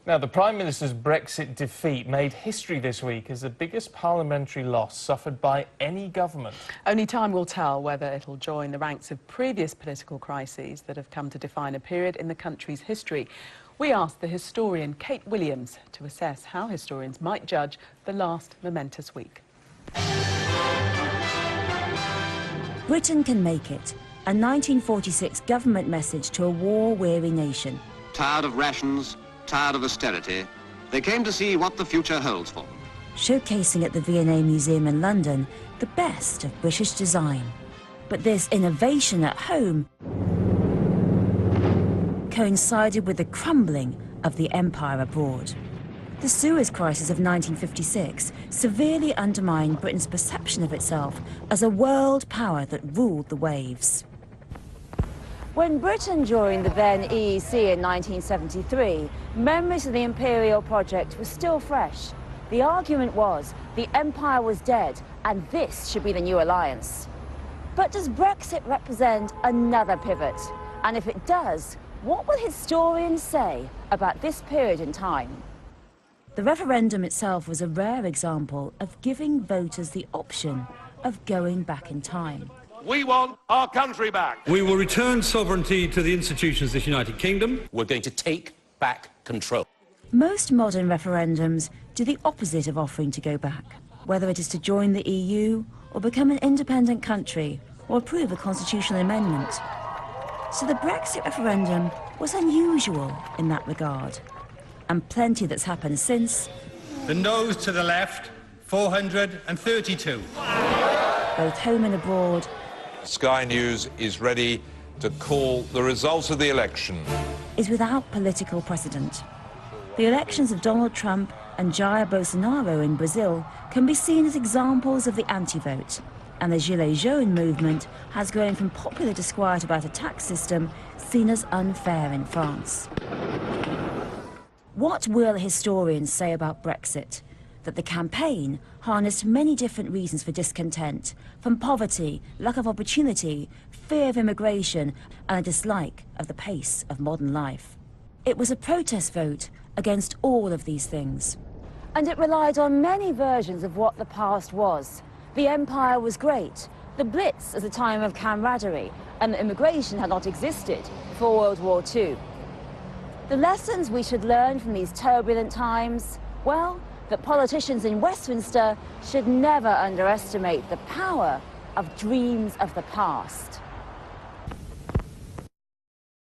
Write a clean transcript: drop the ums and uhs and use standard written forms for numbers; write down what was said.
Now, the Prime Minister's Brexit defeat made history this week as the biggest parliamentary loss suffered by any government. Only time will tell whether it'll join the ranks of previous political crises that have come to define a period in the country's history. We asked the historian Kate Williams to assess how historians might judge the last momentous week. Britain can make it, a 1946 government message to a war-weary nation. Tired of rations, tired of austerity, they came to see what the future holds for them. Showcasing at the V&A Museum in London the best of British design. But this innovation at home coincided with the crumbling of the empire abroad. The Suez Crisis of 1956 severely undermined Britain's perception of itself as a world power that ruled the waves. When Britain joined the then EEC in 1973, memories of the imperial project were still fresh. The argument was the empire was dead and this should be the new alliance. But does Brexit represent another pivot? And if it does, what will historians say about this period in time? The referendum itself was a rare example of giving voters the option of going back in time. We want our country back. We will return sovereignty to the institutions of this United Kingdom. We're going to take back control. Most modern referendums do the opposite of offering to go back, whether it is to join the EU or become an independent country or approve a constitutional amendment. So the Brexit referendum was unusual in that regard. And plenty that's happened since. The noes to the left, 432. Both home and abroad. Sky News is ready to call the results of the election. Is without political precedent. The elections of Donald Trump and Jair Bolsonaro in Brazil can be seen as examples of the anti-vote. And the Gilets Jaunes movement has grown from popular disquiet about a tax system seen as unfair in France. What will historians say about Brexit? That the campaign harnessed many different reasons for discontent, from poverty, lack of opportunity, fear of immigration, and a dislike of the pace of modern life. It was a protest vote against all of these things. And it relied on many versions of what the past was. The empire was great, the Blitz as a time of camaraderie, and immigration had not existed before World War II. The lessons we should learn from these turbulent times, well, that politicians in Westminster should never underestimate the power of dreams of the past.